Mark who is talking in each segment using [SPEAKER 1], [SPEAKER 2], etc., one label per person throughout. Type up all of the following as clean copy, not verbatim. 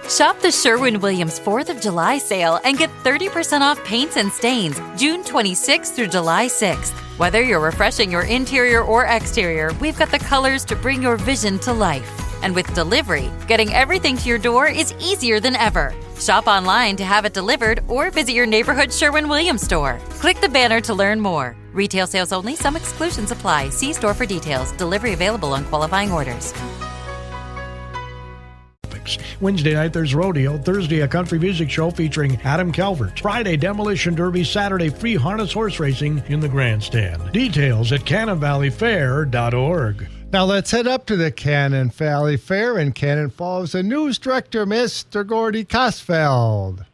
[SPEAKER 1] Shop the Sherwin-Williams 4th of July sale and get 30% off paints and stains June 26th through July 6th. Whether you're refreshing your interior or exterior, we've got the colors to bring your vision to life. And with delivery, getting everything to your door is easier than ever. Shop online to have it delivered or visit your neighborhood Sherwin-Williams store. Click the banner to learn more. Retail sales only. Some exclusions apply. See store for details. Delivery available on qualifying orders.
[SPEAKER 2] Wednesday night, there's rodeo. Thursday, a country music show featuring Adam Calvert. Friday, demolition derby. Saturday, free harness horse racing in the grandstand. Details at CannonValleyFair.org.
[SPEAKER 3] Now let's head up to the Cannon Valley Fair in Cannon Falls. The news director, Mr. Gordy Kosfeld.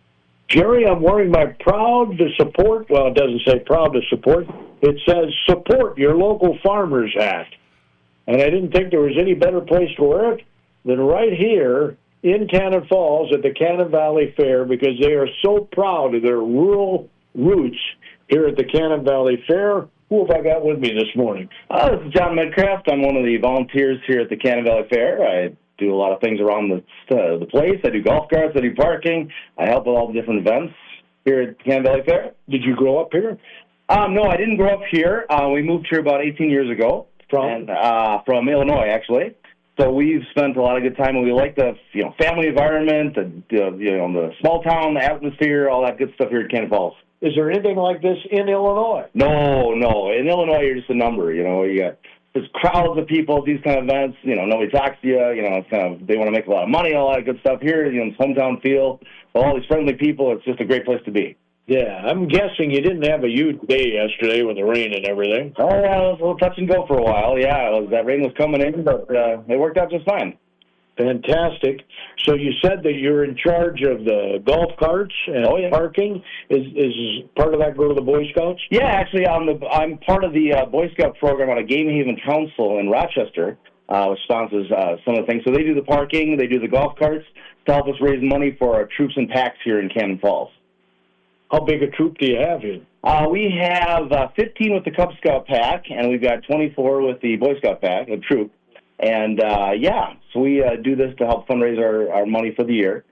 [SPEAKER 4] Jerry, I'm wearing my proud to support, well, it doesn't say proud to support. It says support your local farmers hat. And I didn't think there was any better place to wear it than right here in Cannon Falls at the Cannon Valley Fair, because they are so proud of their rural roots here at the Cannon Valley Fair. Who have I got with me this morning?
[SPEAKER 5] This is John Medcraft. I'm one of the volunteers here at the Cannon Valley Fair. I do a lot of things around the place. I do golf carts, I do parking. I help with all the different events here at the Cannon Valley Fair.
[SPEAKER 4] Did you grow up here?
[SPEAKER 5] No, I didn't grow up here. We moved here about 18 years ago. From Illinois, actually. So we've spent a lot of good time, and we like the family environment, the small town atmosphere, all that good stuff here at Cannon Falls.
[SPEAKER 4] Is there anything like this in Illinois?
[SPEAKER 5] No. In Illinois, you're just a number. You got there's crowds of people at these kind of events. Nobody talks to you. It's kind of, they want to make a lot of money, all that good stuff here. It's hometown feel. All these friendly people. It's just a great place to be.
[SPEAKER 4] Yeah, I'm guessing you didn't have a huge day yesterday with the rain and everything.
[SPEAKER 5] Oh, yeah, it was a little touch and go for a while. Yeah, that rain was coming in, but it worked out just fine.
[SPEAKER 4] Fantastic. So you said that you're in charge of the golf carts and parking. Is part of that go to the Boy Scouts?
[SPEAKER 5] Yeah, actually, I'm part of the Boy Scout program on a Game Haven Council in Rochester, which sponsors some of the things. So they do the parking, they do the golf carts to help us raise money for our troops and packs here in Cannon Falls.
[SPEAKER 4] How big a troop do you have here?
[SPEAKER 5] We have 15 with the Cub Scout pack, and we've got 24 with the Boy Scout pack, the troop. And, so we do this to help fundraise our money for the year,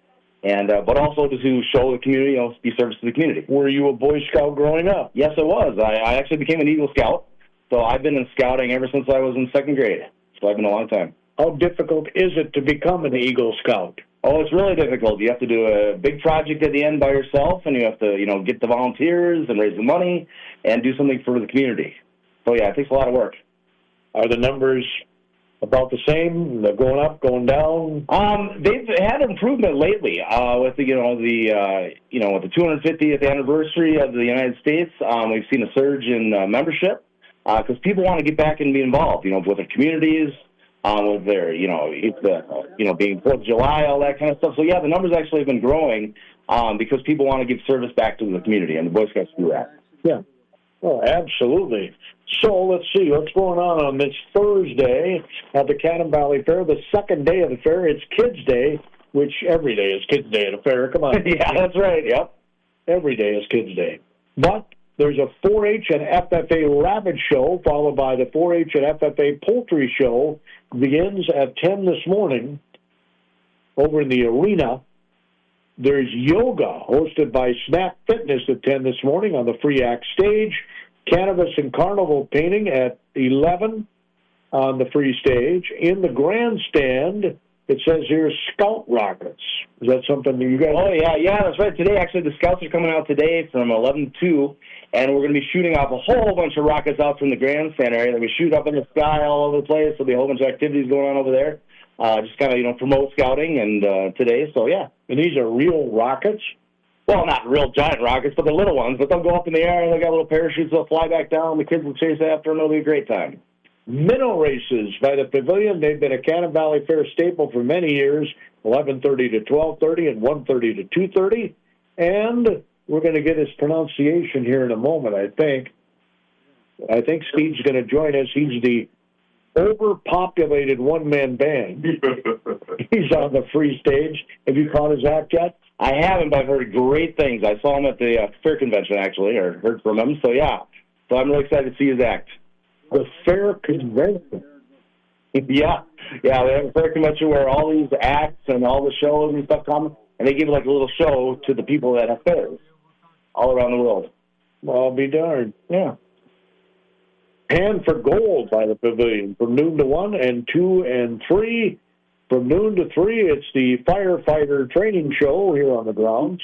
[SPEAKER 5] and but also to show the community, be service to the community.
[SPEAKER 4] Were you a Boy Scout growing up?
[SPEAKER 5] Yes, I was. I actually became an Eagle Scout, so I've been in scouting ever since I was in second grade. So I've been a long time.
[SPEAKER 4] How difficult is it to become an Eagle Scout?
[SPEAKER 5] Oh, it's really difficult. You have to do a big project at the end by yourself, and you have to, get the volunteers and raise the money and do something for the community. So, yeah, it takes a lot of work.
[SPEAKER 4] Are the numbers about the same? They're going up, going down?
[SPEAKER 5] They've had improvement lately with the 250th anniversary of the United States. We've seen a surge in membership because people want to get back and be involved, with their communities. With their, being 4th of July, all that kind of stuff. So, yeah, the numbers actually have been growing because people want to give service back to the community, and the Boy Scouts do that.
[SPEAKER 4] Yeah. Oh, absolutely. So, let's see. What's going on this Thursday at the Cannon Valley Fair, the second day of the fair? It's Kids Day, which every day is Kids Day at a fair. Come on.
[SPEAKER 5] Yeah, that's right. Yep.
[SPEAKER 4] Every day is Kids Day. But there's a 4-H and FFA rabbit show, followed by the 4-H and FFA poultry show. Begins at 10 this morning over in the arena. There's yoga hosted by Snap Fitness at 10 this morning on the Free Act stage. Cannabis and carnival painting at 11 on the free stage. In the grandstand, it says here Scout Rockets. Is that something that you guys...
[SPEAKER 5] Oh, yeah, that's right. Today, actually, the Scouts are coming out today from 11 to 2. And we're going to be shooting off a whole bunch of rockets out from the grandstand area. We shoot up in the sky all over the place. There'll be a whole bunch of activities going on over there. Just kind of, promote scouting and today. So, yeah.
[SPEAKER 4] And these are real rockets?
[SPEAKER 5] Well, not real giant rockets, but the little ones. But they'll go up in the air, and they'll got little parachutes. They'll fly back down. The kids will chase after them. It'll be a great time.
[SPEAKER 4] Minnow races by the Pavilion. They've been a Cannon Valley Fair staple for many years, 11:30 to 12:30 and 1:30 to 2:30. And we're going to get his pronunciation here in a moment, I think. I think Steve's going to join us. He's the overpopulated one-man band. He's on the free stage. Have you caught his act yet?
[SPEAKER 5] I haven't, but I've heard great things. I saw him at the fair convention, actually, or heard from him. So, yeah. So I'm really excited to see his act.
[SPEAKER 4] The fair convention.
[SPEAKER 5] Yeah, they have a fair convention where all these acts and all the shows and stuff come, and they give like a little show to the people that have fairs all around the world.
[SPEAKER 4] Well, I'll be darned.
[SPEAKER 5] Yeah.
[SPEAKER 4] Hand for Gold by the Pavilion from noon to 1 and 2 and 3. From noon to 3, it's the firefighter training show here on the grounds.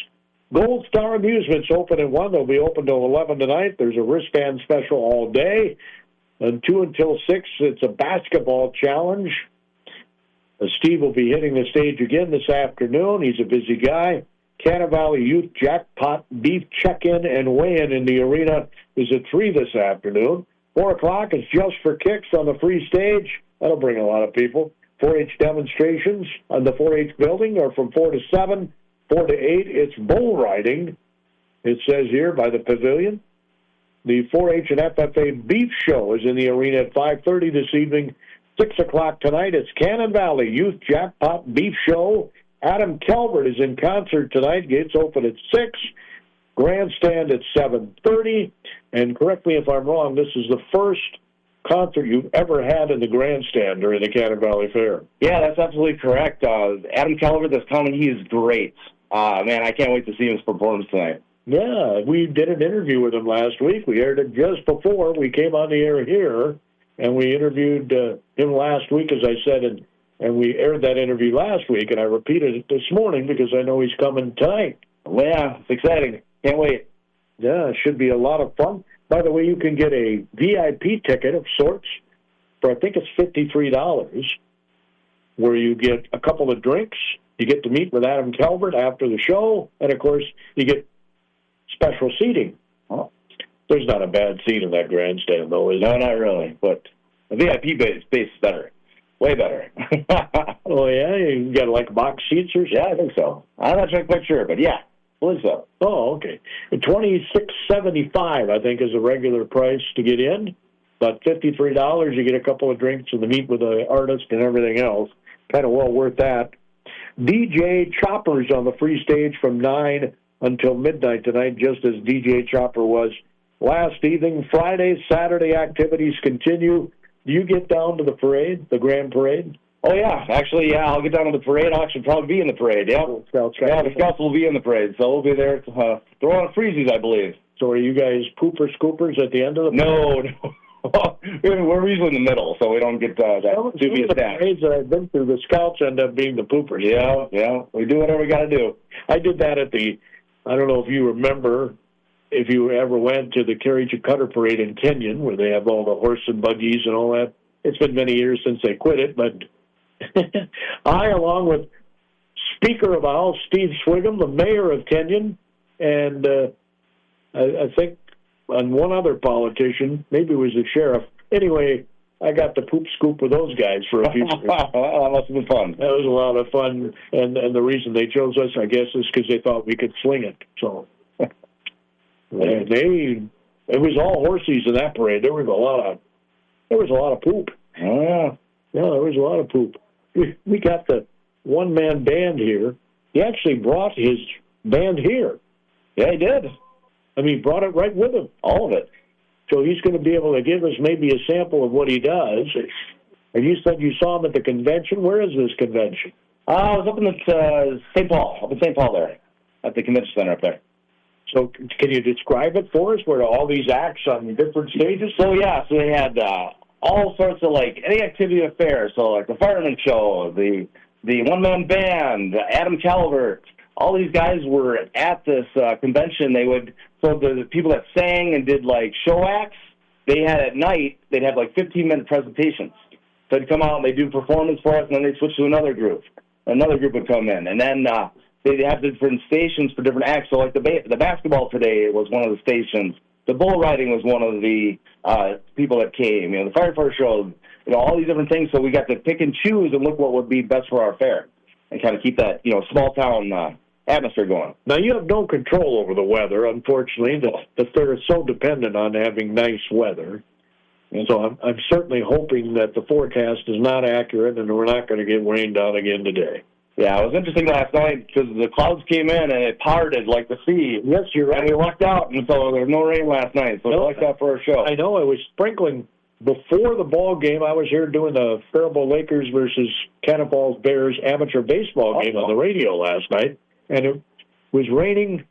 [SPEAKER 4] Gold Star Amusements open at 1. They'll be open till 11 tonight. There's a wristband special all day. And 2 until 6, it's a basketball challenge. Steve will be hitting the stage again this afternoon. He's a busy guy. Cannon Valley Youth Jackpot Beef Check-In and Weigh-In in the arena is at 3 this afternoon. 4 o'clock is Just for Kicks on the free stage. That'll bring a lot of people. 4-H demonstrations on the 4-H building are from 4 to 7. 4 to 8, it's bull riding, it says here, by the Pavilion. The 4-H and FFA Beef Show is in the arena at 5:30 this evening. 6 o'clock tonight, it's Cannon Valley Youth Jackpot Beef Show. Adam Calvert is in concert tonight. Gates open at 6. Grandstand at 7:30. And correct me if I'm wrong, this is the first concert you've ever had in the grandstand during the Cannon Valley Fair.
[SPEAKER 5] Yeah, that's absolutely correct. Adam Calvert that's coming, he is great. Man, I can't wait to see his performance tonight.
[SPEAKER 4] Yeah, we did an interview with him last week. We aired it just before we came on the air here, and we interviewed him last week, as I said, and we aired that interview last week, and I repeated it this morning because I know he's coming tonight.
[SPEAKER 5] Well, yeah, it's exciting. Can't wait.
[SPEAKER 4] Yeah, it should be a lot of fun. By the way, you can get a VIP ticket of sorts for, I think it's $53, where you get a couple of drinks, you get to meet with Adam Calvert after the show, and, of course, you get special seating. Oh, there's not a bad seat in that grandstand, though, is there?
[SPEAKER 5] No, not really, but the VIP space is better. Way better.
[SPEAKER 4] Oh, yeah? You got, like, box seats or something?
[SPEAKER 5] Yeah, I think so. I'm not quite sure, but yeah, I believe so.
[SPEAKER 4] Oh, okay. $26.75, I think, is the regular price to get in. But $53, you get a couple of drinks and to meet with the artist and everything else. Kind of well worth that. DJ Chopper's on the free stage from 9 until midnight tonight, just as DJ Chopper was last evening. Friday, Saturday activities continue. Do you get down to the parade, the grand parade?
[SPEAKER 5] Oh, yeah. Actually, yeah, I'll get down to the parade. I'll actually probably be in the parade, yeah. The Scouts will be in the parade, so we'll be there. They're on freezies, I believe.
[SPEAKER 4] So are you guys pooper scoopers at the end of the parade?
[SPEAKER 5] No. We're usually in the middle, so we don't get that dubious staff.
[SPEAKER 4] The parades that I've been through, the Scouts end up being the poopers.
[SPEAKER 5] Yeah. We do whatever we got to do.
[SPEAKER 4] I did that at the, I don't know if you remember, if you ever went to the Carriage and Cutter Parade in Kenyon, where they have all the horse and buggies and all that. It's been many years since they quit it, but I, along with Speaker of the House, Steve Swigum, the mayor of Kenyon, and I think and one other politician, maybe it was the sheriff. Anyway, I got to poop scoop with those guys for a few years.
[SPEAKER 5] That must have been fun.
[SPEAKER 4] That was a lot of fun, and the reason they chose us, I guess, is because they thought we could sling it. So it was all horses in that parade. There was a lot of poop.
[SPEAKER 5] Oh yeah,
[SPEAKER 4] there was a lot of poop. We got the one-man band here. He actually brought his band here.
[SPEAKER 5] Yeah, he did.
[SPEAKER 4] I mean, he brought it right with him, all of it. So he's going to be able to give us maybe a sample of what he does. And you said you saw him at the convention. Where is this convention?
[SPEAKER 5] I was up in St. Paul, there, at the convention center up there.
[SPEAKER 4] So can you describe it for us, where all these acts on different stages?
[SPEAKER 5] So they had all sorts of, like, any activity at fair. So, like, the fireman show, the one-man band, Adam Calvert. All these guys were at this convention. So the people that sang and did, like, show acts, they had at night, they'd have, like, 15-minute presentations. So they'd come out and they'd do performance for us, and then they'd switch to another group. Another group would come in. And then they'd have different stations for different acts. So, like, the basketball today was one of the stations. The bull riding was one of the people that came. The firefighter show, all these different things. So we got to pick and choose and look what would be best for our fair and kind of keep that, small-town atmosphere going.
[SPEAKER 4] Now, you have no control over the weather, unfortunately. The fair is so dependent on having nice weather. And so I'm certainly hoping that the forecast is not accurate and we're not going to get rained on again today.
[SPEAKER 5] Yeah, it was interesting last night because the clouds came in and it parted like the sea.
[SPEAKER 4] Yes, you're right.
[SPEAKER 5] And we lucked out, and so there was no rain last night, so we lucked out for our show.
[SPEAKER 4] I know. It was sprinkling before the ball game, I was here doing the Faribault Lakers versus Cannon Falls Bears amateur baseball game on the radio last night, and it was raining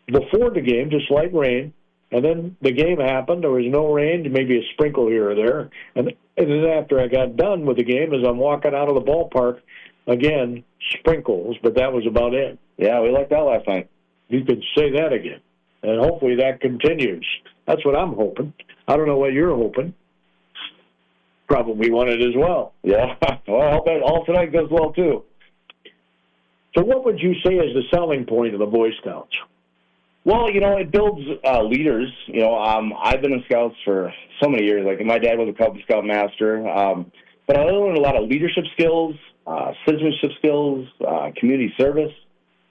[SPEAKER 4] before the game, just light rain, and then the game happened. There was no rain, maybe a sprinkle here or there, and then after I got done with the game, as I'm walking out of the ballpark, again, sprinkles, but that was about it.
[SPEAKER 5] Yeah, we liked that last night.
[SPEAKER 4] You could say that again, and hopefully that continues. That's what I'm hoping. I don't know what you're hoping. Probably want it as well.
[SPEAKER 5] Yeah, well, I hope all tonight goes well, too.
[SPEAKER 4] So what would you say is the selling point of the Boy Scouts?
[SPEAKER 5] Well, it builds leaders. I've been in Scouts for so many years. Like, my dad was a Cub Scout master. But I learned a lot of leadership skills, citizenship skills, community service.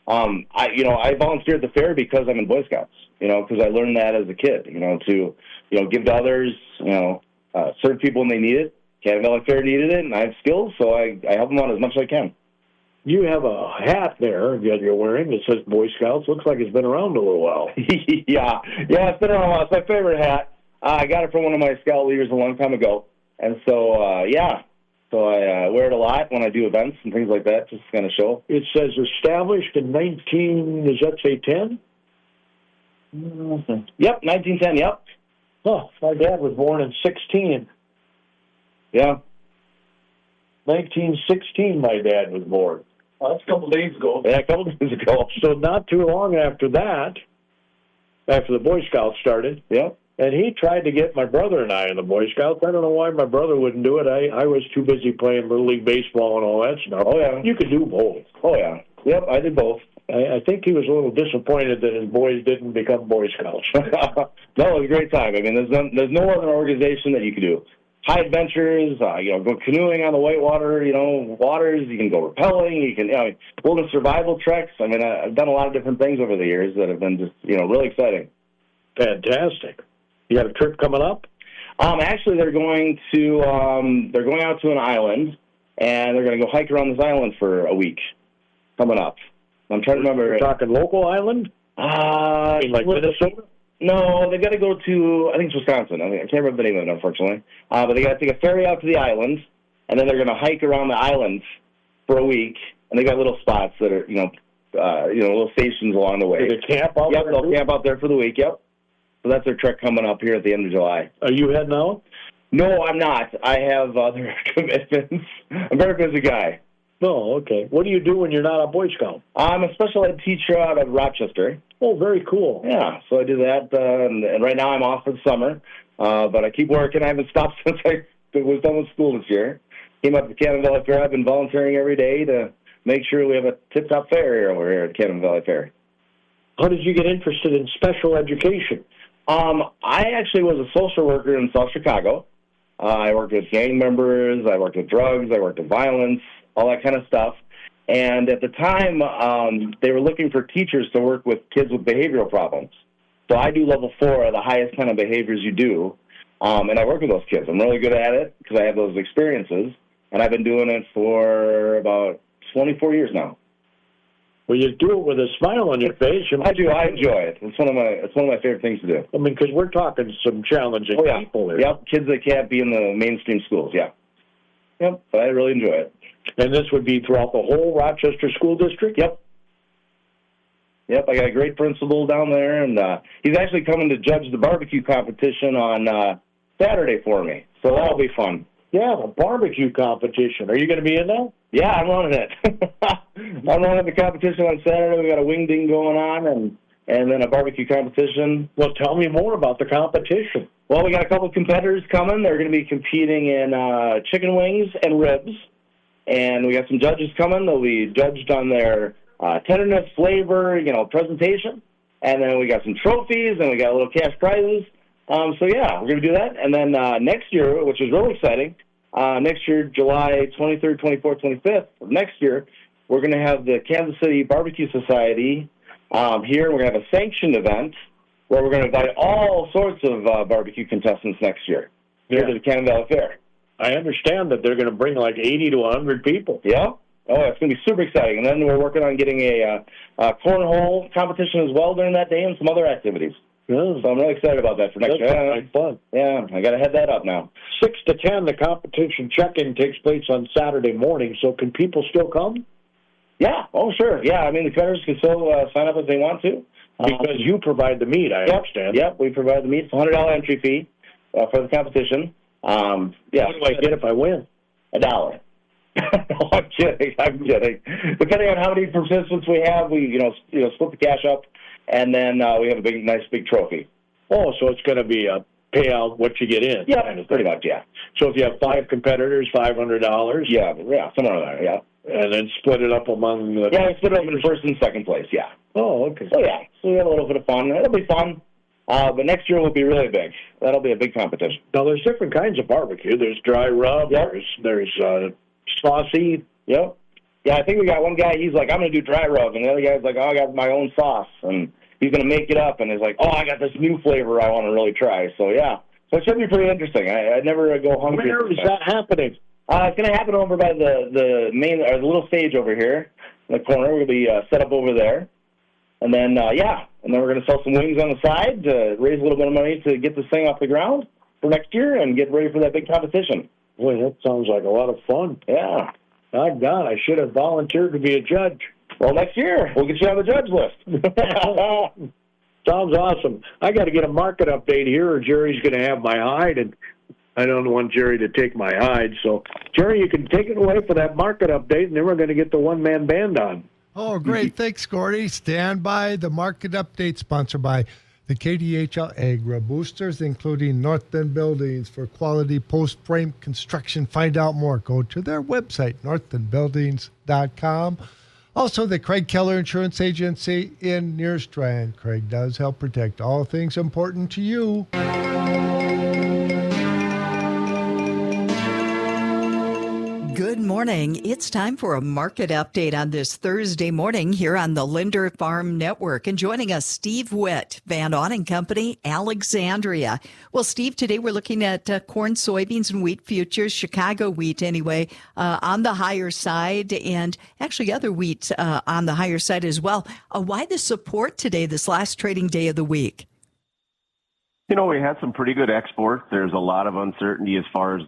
[SPEAKER 5] I volunteer at the fair because I'm in Boy Scouts, because I learned that as a kid, to give to others, serve people when they need it. Cannon Valley Fair needed it, and I have skills, so I help them out as much as I can.
[SPEAKER 4] You have a hat there that you're wearing that says Boy Scouts. Looks like it's been around a little while.
[SPEAKER 5] Yeah, it's been around a while. It's my favorite hat. I got it from one of my Scout leaders a long time ago, and so, So I wear it a lot when I do events and things like that, just to kind of show.
[SPEAKER 4] It says established in 10?
[SPEAKER 5] Yep, 1910, yep.
[SPEAKER 4] Oh, my dad was born in 16.
[SPEAKER 5] Yeah.
[SPEAKER 4] 1916, my dad was born.
[SPEAKER 5] That's a couple days ago. Yeah, a couple days ago.
[SPEAKER 4] So not too long after that, after the Boy Scouts started,
[SPEAKER 5] yeah,
[SPEAKER 4] and he tried to get my brother and I in the Boy Scouts. I don't know why my brother wouldn't do it. I was too busy playing Little League Baseball and all that stuff.
[SPEAKER 5] Oh, yeah.
[SPEAKER 4] You could do both.
[SPEAKER 5] Oh, yeah. Yep, I did both.
[SPEAKER 4] I think he was a little disappointed that his boys didn't become Boy Scouts.
[SPEAKER 5] No, it was a great time. I mean, there's no other organization that you could do. High adventures, go canoeing on the whitewater, waters. You can go rappelling. You can, wilderness survival treks. I mean, I've done a lot of different things over the years that have been just, really exciting.
[SPEAKER 4] Fantastic. You got a trip coming up?
[SPEAKER 5] Actually, they're going out to an island, and they're going to go hike around this island for a week coming up. I'm trying to remember.
[SPEAKER 4] You're talking local island? Like Minnesota?
[SPEAKER 5] No, they've got to go to, I think it's Wisconsin. I can't remember the name of it, unfortunately. But they got to take a ferry out to the island, and then they're going to hike around the island for a week. And they got little spots that are, little stations along the way.
[SPEAKER 4] Do they camp out there?
[SPEAKER 5] Yep, they'll camp out there for the week, yep. So that's their trek coming up here at the end of July.
[SPEAKER 4] Are you heading out?
[SPEAKER 5] No, I'm not. I have other commitments. I'm a very busy guy.
[SPEAKER 4] Oh, okay. What do you do when you're not a Boy Scout? I'm a special ed teacher out of Rochester. Oh, very cool. Yeah, so I do that, and right now I'm off for the summer, but I keep working. I haven't stopped since I was done with school this year. Came up to Cannon Valley Fair. I've been volunteering every day to make sure we have a tip-top fair over here at Cannon Valley Fair. How did you get interested in special education? I actually was a social worker in South Chicago. I worked with gang members. I worked with drugs. I worked with violence, all that kind of stuff. And at the time, they were looking for teachers to work with kids with behavioral problems. So I do level 4, the highest kind of behaviors you do. And I work with those kids. I'm really good at it because I have those experiences. And I've been doing it for about 24 years now. Well, you do it with a smile on your face. I do. I enjoy it. It's one of my favorite things to do. I mean, because we're talking some challenging people here. Yep, kids that can't be in the mainstream schools. Yeah. Yep, but I really enjoy it. And this would be throughout the whole Rochester School District? Yep. Yep, I got a great principal down there, and he's actually coming to judge the barbecue competition on Saturday for me, so that'll be fun. Yeah, a barbecue competition. Are you going to be in that? Yeah, I'm running it. I'm running the competition on Saturday. We got a wing ding going on, and then a barbecue competition. Well, tell me more about the competition. Well, we got a couple of competitors coming. They're going to be competing in chicken wings and ribs. And we got some judges coming. They'll be judged on their tenderness, flavor, presentation. And then we got some trophies, and we got little cash prizes. So, yeah, we're going to do that. And then next year, which is really exciting, next year, July 23rd, 24th, 25th of next year, we're going to have the Kansas City Barbecue Society here. We're going to have a sanctioned event where we're going to invite all sorts of barbecue contestants next year here to the Cannon Valley Fair. I understand that they're going to bring like 80 to 100 people. Yeah. Oh, it's going to be super exciting. And then we're working on getting a cornhole competition as well during that day and some other activities. Yeah.
[SPEAKER 5] So I'm really excited about that for next year.
[SPEAKER 4] That's fun.
[SPEAKER 5] Yeah, I got to head that up now.
[SPEAKER 4] 6 to 10, the competition check-in takes place on Saturday morning, so can people still come?
[SPEAKER 5] Yeah, oh, sure. Yeah, I mean, the competitors can still sign up if they want to.
[SPEAKER 4] Because you provide the meat, I understand.
[SPEAKER 5] Yep, we provide the meat. It's a $100 entry fee for the competition. Yeah.
[SPEAKER 4] What do I get if I win?
[SPEAKER 5] $1. No, I'm kidding. Depending on how many participants we have, we split the cash up, and then we have a nice big trophy.
[SPEAKER 4] Oh, so it's going to be a payout what you get in.
[SPEAKER 5] Yeah, pretty much. Yeah.
[SPEAKER 4] So if you have 5 competitors, $500.
[SPEAKER 5] Yeah, somewhere there. Yeah.
[SPEAKER 4] And then split it up among the.
[SPEAKER 5] Yeah, we split it up in first and second place. Yeah.
[SPEAKER 4] Oh, okay.
[SPEAKER 5] So yeah, so we have a little bit of fun. It'll be fun. But next year will be really big. That'll be a big competition.
[SPEAKER 4] Now, there's different kinds of barbecue. There's dry rub.
[SPEAKER 5] Yep.
[SPEAKER 4] There's saucy.
[SPEAKER 5] Yep. Yeah, I think we got one guy, he's like, I'm going to do dry rub. And the other guy's like, oh, I got my own sauce. And he's going to make it up. And he's like, oh, I got this new flavor I want to really try. So, yeah. So it should be pretty interesting. I never go hungry.
[SPEAKER 4] Where is that happening?
[SPEAKER 5] It's going to happen over by the main, or the little stage over here in the corner. We're going to be set up over there. And then, and then we're going to sell some wings on the side to raise a little bit of money to get this thing off the ground for next year and get ready for that big competition.
[SPEAKER 4] Boy, that sounds like a lot of fun.
[SPEAKER 5] Yeah.
[SPEAKER 4] My God, I should have volunteered to be a judge.
[SPEAKER 5] Well, next year, we'll get you on the judge list.
[SPEAKER 4] Sounds awesome. I got to get a market update here, or Jerry's going to have my hide, and I don't want Jerry to take my hide. So, Jerry, you can take it away for that market update, and then we're going to get the one-man band on.
[SPEAKER 3] Oh, great. Thanks, Gordy. Stand by. The market update sponsored by the KDHL Agri Boosters, including North Bend Buildings for quality post-frame construction. Find out more. Go to their website, northbendbuildings.com. Also, the Craig Keller Insurance Agency in Nearstrand. Craig does help protect all things important to you.
[SPEAKER 6] Good morning. It's time for a market update on this Thursday morning here on the Linder Farm Network. And joining us, Steve Witt, Van Auning Company, Alexandria. Well, Steve, today we're looking at corn, soybeans, and wheat futures, Chicago wheat anyway, on the higher side, and actually other wheat on the higher side as well. Why the support today, this last trading day of the week?
[SPEAKER 7] You know, we had some pretty good exports. There's a lot of uncertainty as far as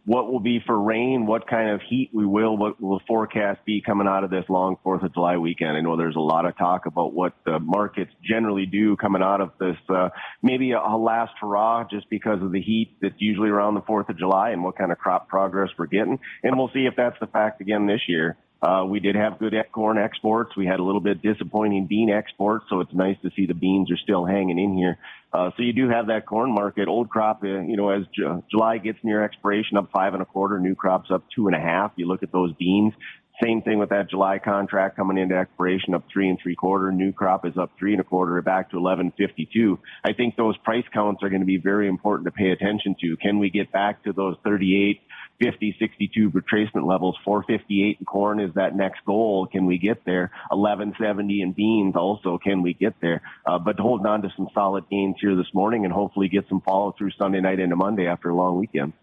[SPEAKER 7] what will be for rain, what kind of heat what will the forecast be coming out of this long 4th of July weekend. I know there's a lot of talk about what the markets generally do coming out of this, maybe a last hurrah just because of the heat that's usually around the 4th of July and what kind of crop progress we're getting. And we'll see if that's the fact again this year. We did have good corn exports. We had a little bit disappointing bean exports, so it's nice to see the beans are still hanging in here. So you do have that corn market. Old crop, as July gets near expiration, up 5 1/4. New crop's up 2 1/2. You look at those beans. Same thing with that July contract coming into expiration, up 3 3/4. New crop is up 3 1/4, back to 11.52. I think those price counts are going to be very important to pay attention to. Can we get back to those 38, 50, 62 retracement levels? 458 in corn is that next goal. Can we get there? 1170 in beans also. Can we get there? But holding on to some solid gains here this morning and hopefully get some follow through Sunday night into Monday after a long weekend.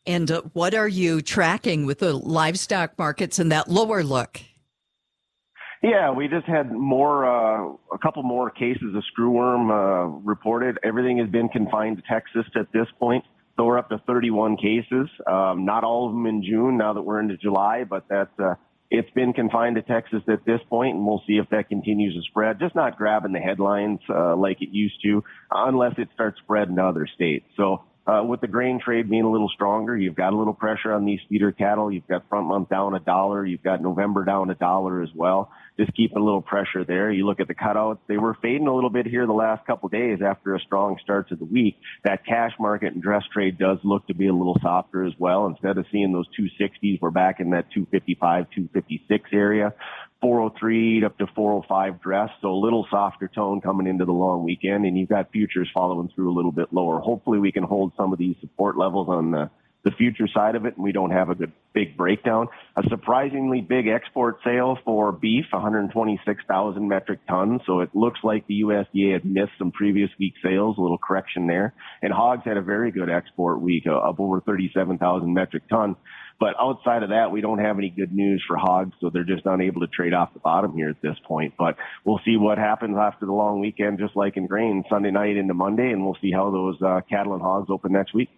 [SPEAKER 6] And what are you tracking with the livestock markets in that lower look?
[SPEAKER 7] Yeah, we just had a couple more cases of screwworm reported. Everything has been confined to Texas at this point. So we're up to 31 cases. Not all of them in June now that we're into July, but it's been confined to Texas at this point, and we'll see if that continues to spread. Just not grabbing the headlines like it used to, unless it starts spreading to other states. So with the grain trade being a little stronger, you've got a little pressure on these feeder cattle. You've got front month down $1. You've got November down $1 as well. Just keeping a little pressure there. You look at the cutouts. They were fading a little bit here the last couple of days after a strong start to the week. That cash market and dress trade does look to be a little softer as well. Instead of seeing those 260s, we're back in that 255, 256 area. 403 up to 405 dress, so a little softer tone coming into the long weekend, and you've got futures following through a little bit lower. Hopefully we can hold some of these support levels on the future side of it, and we don't have a good big breakdown. A surprisingly big export sale for beef, 126,000 metric tons, so it looks like the USDA had missed some previous week sales, a little correction there. And hogs had a very good export week, up over 37,000 metric tons. But outside of that, we don't have any good news for hogs, so they're just unable to trade off the bottom here at this point. But we'll see what happens after the long weekend, just like in grain, Sunday night into Monday, and we'll see how those cattle and hogs open next week.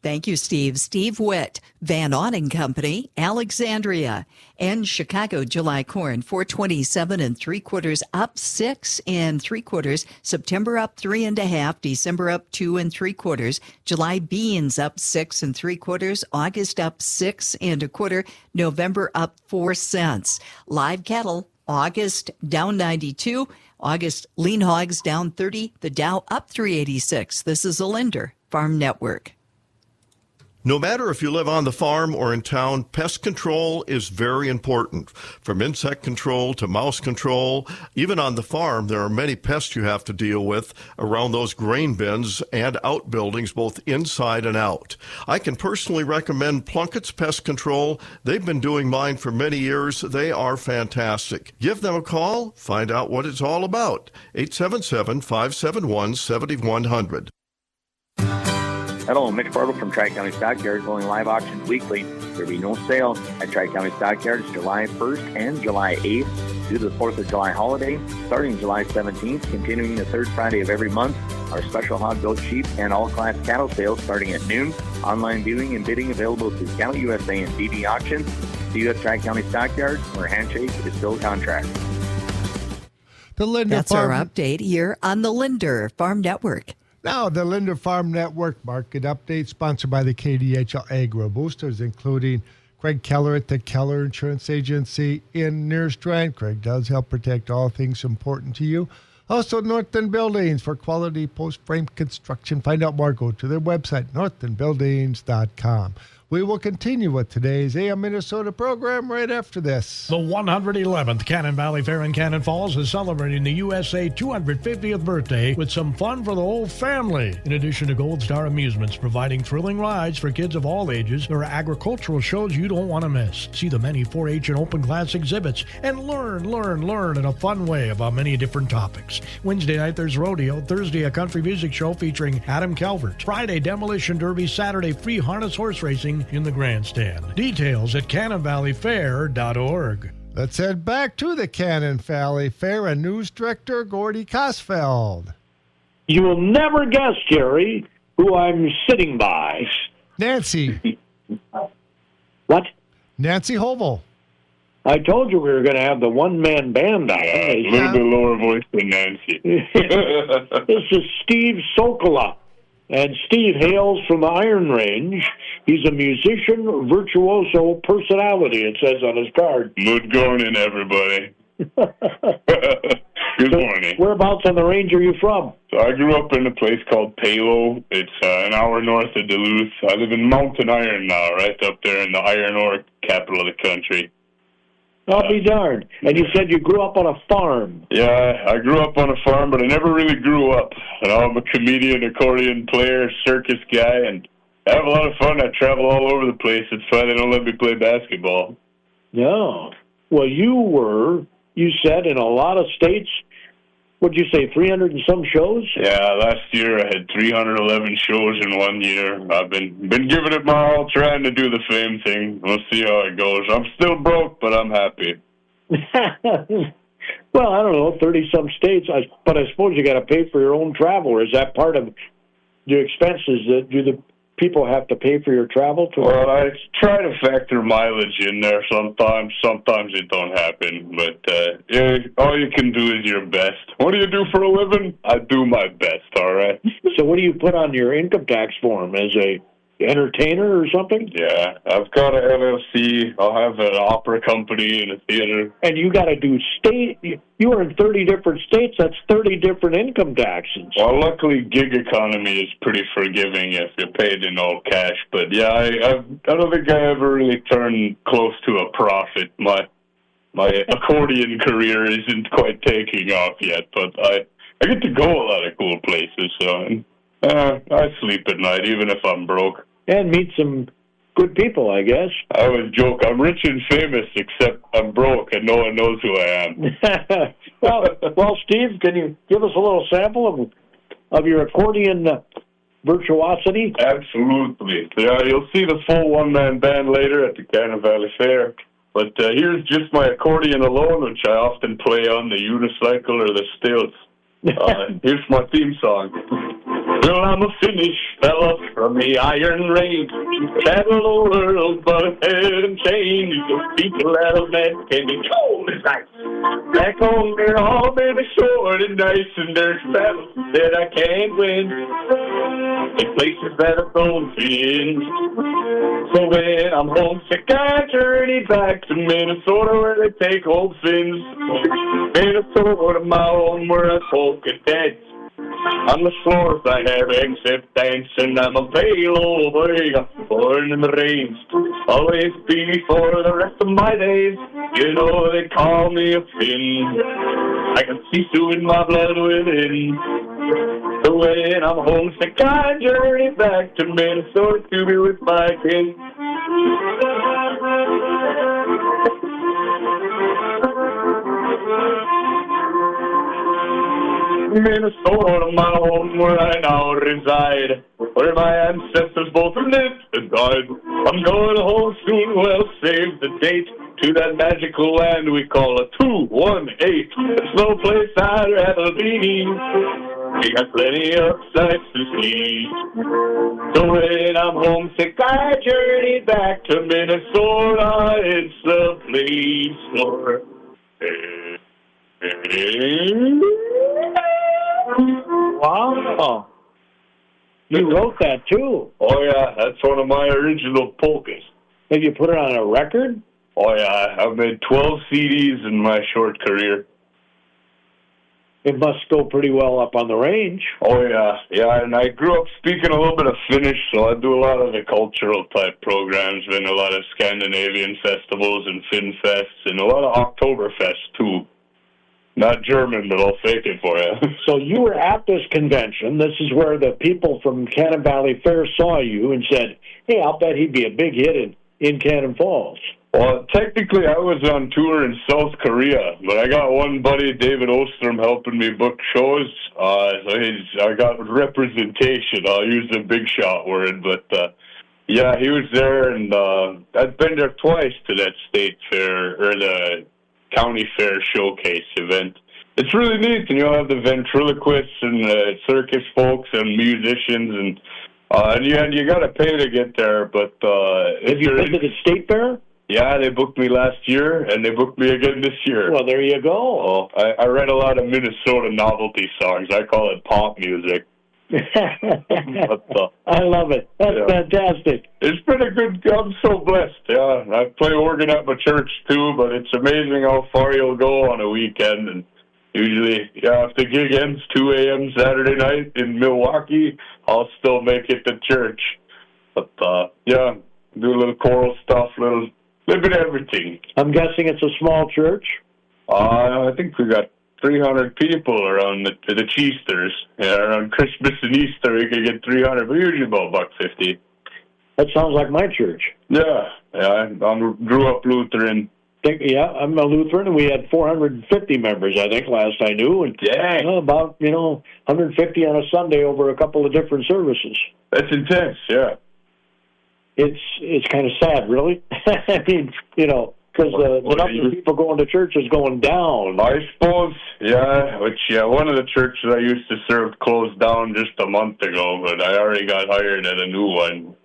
[SPEAKER 6] Thank you, Steve. Steve Witt, Van Awning Company, Alexandria, and Chicago July corn, 427 3/4, up 6 3/4. September up 3 1/2. December up 2 3/4. July beans up 6 3/4. August up 6 1/4. November up 4 cents. Live cattle, August down 92. August lean hogs down 30. The Dow up 386. This is a Linder Farm Network.
[SPEAKER 8] No matter if you live on the farm or in town, pest control is very important. From insect control to mouse control, even on the farm, there are many pests you have to deal with around those grain bins and outbuildings, both inside and out. I can personally recommend Plunkett's Pest Control. They've been doing mine for many years. They are fantastic. Give them a call. Find out what it's all about. 877-571-7100.
[SPEAKER 9] Hello, Mitch Bartle from Tri-County Stockyards, holding live auctions weekly. There will be no sale at Tri-County Stockyards July 1st and July 8th due to the 4th of July holiday. Starting July 17th, continuing the third Friday of every month, our special hog, goat, sheep, and all-class cattle sales starting at noon. Online viewing and bidding available through Cattle USA and DD Auctions. See you at Tri-County Stockyards, where handshake is still a contract.
[SPEAKER 6] That's our update here on the Linder Farm Network.
[SPEAKER 3] Now, the Linder Farm Network market update sponsored by the KDHL Agro Boosters, including Craig Keller at the Keller Insurance Agency in Nerstrand. Craig does help protect all things important to you. Also, Northern Buildings for quality post-frame construction. Find out more. Go to their website, northernbuildings.com. We will continue with today's AM Minnesota program right after this.
[SPEAKER 2] The 111th Cannon Valley Fair in Cannon Falls is celebrating the USA 250th birthday with some fun for the whole family. In addition to Gold Star Amusements providing thrilling rides for kids of all ages, there are agricultural shows you don't want to miss. See the many 4-H and open class exhibits and learn in a fun way about many different topics. Wednesday night there's rodeo, Thursday a country music show featuring Adam Calvert, Friday demolition derby, Saturday free harness horse racing in the grandstand. Details at cannonvalleyfair.org.
[SPEAKER 3] Let's head back to the Cannon Valley Fair and News Director Gordy Kosfeld.
[SPEAKER 4] You will never guess, Jerry, who I'm sitting by.
[SPEAKER 3] Nancy.
[SPEAKER 4] What?
[SPEAKER 3] Nancy Hovel.
[SPEAKER 4] I told you we were going to have the one-man band out.
[SPEAKER 10] A little bit lower voice than Nancy.
[SPEAKER 4] This is Steve Solkela. And Steve hails from the Iron Range. He's a musician, virtuoso personality, it says on his card.
[SPEAKER 10] Good morning, everybody. Good morning.
[SPEAKER 4] Whereabouts on the range are you from?
[SPEAKER 10] So I grew up in a place called Palo. It's an hour north of Duluth. I live in Mountain Iron now, right up there in the iron ore capital of the country.
[SPEAKER 4] I'll be darned. And you said you grew up on a farm.
[SPEAKER 10] Yeah, I grew up on a farm, but I never really grew up. You know, I'm a comedian, accordion player, circus guy, and I have a lot of fun. I travel all over the place. It's fun. They don't let me play basketball.
[SPEAKER 4] No. Well, you said, in a lot of states. What'd you say, 300 and some shows?
[SPEAKER 10] Yeah, last year I had 311 shows in 1 year. I've been giving it my all, trying to do the fame thing. We'll see how it goes. I'm still broke, but I'm happy.
[SPEAKER 4] Well, I don't know, 30-some states, but I suppose you got to pay for your own travel, or is that part of the expenses? Do the people have to pay for your travel?
[SPEAKER 10] Well, I try to factor mileage in there sometimes. Sometimes it don't happen, but yeah, all you can do is your best. What do you do for a living? I do my best, all right?
[SPEAKER 4] So what do you put on your income tax form, as a entertainer or something?
[SPEAKER 10] Yeah, I've got an LLC. I'll have an opera company and a theater.
[SPEAKER 4] And you got to do you are in 30 different states. That's 30 different income taxes.
[SPEAKER 10] Well, luckily, gig economy is pretty forgiving if you're paid in all cash. But yeah, I don't think I ever really turned close to a profit. My accordion career isn't quite taking off yet, but I get to go a lot of cool places. So I sleep at night, even if I'm broke.
[SPEAKER 4] And meet some good people, I guess.
[SPEAKER 10] I always joke, I'm rich and famous, except I'm broke and no one knows who I am.
[SPEAKER 4] well, Steve, can you give us a little sample of your accordion virtuosity?
[SPEAKER 10] Absolutely. Yeah, you'll see the full one-man band later at the Cannon Valley Fair. But here's just my accordion alone, which I often play on the unicycle or the stilts. Here's my theme song. Well, I'm a Finnish fella from the Iron Range. Travel the world, but haven't changed. The people that I've met can be cold as ice. Back home, they're all very short and nice, and there's battles that I can't win. In places that I don't fit in. So when I'm homesick, I journey back to Minnesota where they take old Finns. Minnesota, my home where I polka dance. On the floors I have except dance, and I'm a pale old boy, born in the rains. Always be for the rest of my days. You know they call me a Finn. I can see through in my blood within. So when I'm homesick, I journey back to Minnesota to be with my kids. Minnesota, my home where I now reside, where my ancestors both lived and died. I'm going home soon, well, save the date, to that magical land we call a 218. There's no place I'd rather be. We got plenty of sights to see. So when I'm homesick, I journey back to Minnesota. It's a place for...
[SPEAKER 4] Wow. You wrote that, too.
[SPEAKER 10] Oh, yeah, that's one of my original polkas.
[SPEAKER 4] Have you put it on a record?
[SPEAKER 10] Oh, yeah, I've made 12 CDs in my short career.
[SPEAKER 4] It must go pretty well up on the range.
[SPEAKER 10] Oh, yeah. Yeah, and I grew up speaking a little bit of Finnish, so I do a lot of the cultural type programs, been a lot of Scandinavian festivals and Finn Fests, and a lot of Oktoberfest, too. Not German, but I'll fake it for you.
[SPEAKER 4] So you were at this convention. This is where the people from Cannon Valley Fair saw you and said, hey, I'll bet he'd be a big hit in Cannon Falls.
[SPEAKER 10] Well, technically, I was on tour in South Korea, but I got one buddy, David Ostrom, helping me book shows. I got representation. I'll use the big shot word, but yeah, he was there, and I've been there twice to that state fair, or the county fair showcase event. It's really neat, and you'll have the ventriloquists and circus folks and musicians, and you got to pay to get there. But
[SPEAKER 4] have you been to the state fair?
[SPEAKER 10] Yeah, they booked me last year, and they booked me again this year.
[SPEAKER 4] Well, there you go.
[SPEAKER 10] I read a lot of Minnesota novelty songs. I call it pop music.
[SPEAKER 4] I love it. That's fantastic.
[SPEAKER 10] It's been a good, I'm so blessed. Yeah, I play organ at my church too, but it's amazing how far you'll go on a weekend. And usually, if the gig ends 2 a.m. Saturday night in Milwaukee, I'll still make it to church. But yeah, do a little choral stuff, little bit of everything.
[SPEAKER 4] I'm guessing it's a small church?
[SPEAKER 10] I think we got 300 people around the Cheesters. Yeah, around Christmas and Easter, we could get 300, but usually about $150.
[SPEAKER 4] That sounds like my church.
[SPEAKER 10] Yeah, I grew up Lutheran.
[SPEAKER 4] Yeah, I'm a Lutheran, and we had 450 members, I think, last I knew. And about 150 on a Sunday over a couple of different services.
[SPEAKER 10] That's intense, yeah.
[SPEAKER 4] It's kind of sad, really. I mean, because the number of people going to church is going down.
[SPEAKER 10] I suppose, yeah. One of the churches I used to serve closed down just a month ago, but I already got hired at a new one.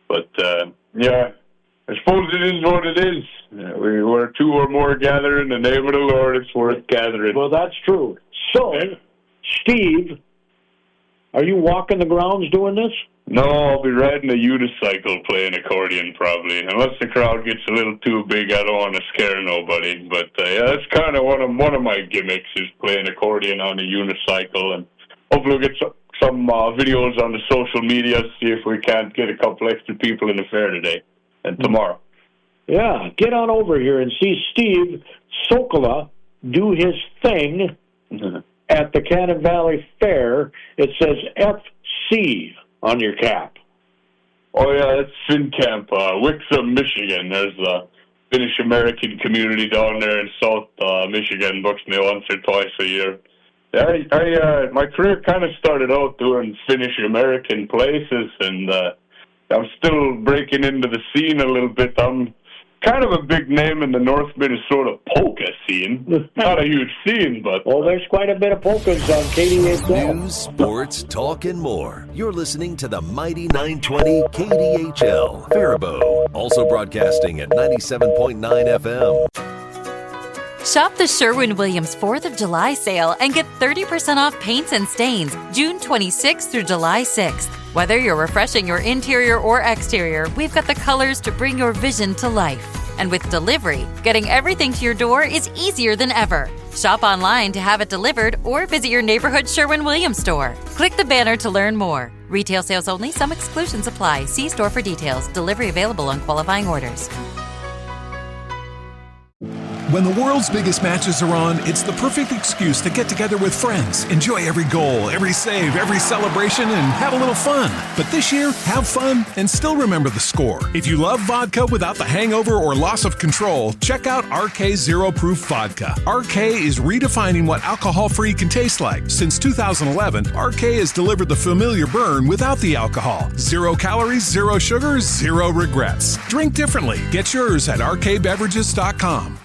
[SPEAKER 10] But, yeah, I suppose it is what it is. Yeah, we're two or more gathered in the name of the Lord, it's worth gathering.
[SPEAKER 4] Well, that's true. So, Steve, are you walking the grounds doing this?
[SPEAKER 10] No, I'll be riding a unicycle playing accordion probably. Unless the crowd gets a little too big, I don't want to scare nobody. But yeah, that's kind of one of my gimmicks is playing accordion on a unicycle, and hopefully we'll get some videos on the social media. See if we can't get a couple extra people in the fair today and tomorrow.
[SPEAKER 4] Yeah, get on over here and see Steve Solkela do his thing at the Cannon Valley Fair. It says FC on your cap.
[SPEAKER 10] Oh, yeah, that's FinCamp, Wixom, Michigan. There's a Finnish-American community down there in South Michigan, books me once or twice a year. My career kind of started out doing Finnish American places, and I'm still breaking into the scene a little bit. I'm kind of a big name in the North Minnesota polka scene. Not a huge scene, but...
[SPEAKER 4] Well, there's quite a bit of polkas on KDHL.
[SPEAKER 11] News, sports, talk, and more. You're listening to the Mighty 920 KDHL, Faribault. Also broadcasting at 97.9 FM.
[SPEAKER 1] Shop the Sherwin-Williams 4th of July sale and get 30% off paints and stains June 26th through July 6th. Whether you're refreshing your interior or exterior, we've got the colors to bring your vision to life. And with delivery, getting everything to your door is easier than ever. Shop online to have it delivered or visit your neighborhood Sherwin-Williams store. Click the banner to learn more. Retail sales only. Some exclusions apply. See store for details. Delivery available on qualifying orders.
[SPEAKER 12] When the world's biggest matches are on, it's the perfect excuse to get together with friends, enjoy every goal, every save, every celebration, and have a little fun. But this year, have fun and still remember the score. If you love vodka without the hangover or loss of control, check out RK Zero Proof Vodka. RK is redefining what alcohol-free can taste like. Since 2011, RK has delivered the familiar burn without the alcohol. 0 calories, 0 sugar, 0 regrets. Drink differently. Get yours at rkbeverages.com.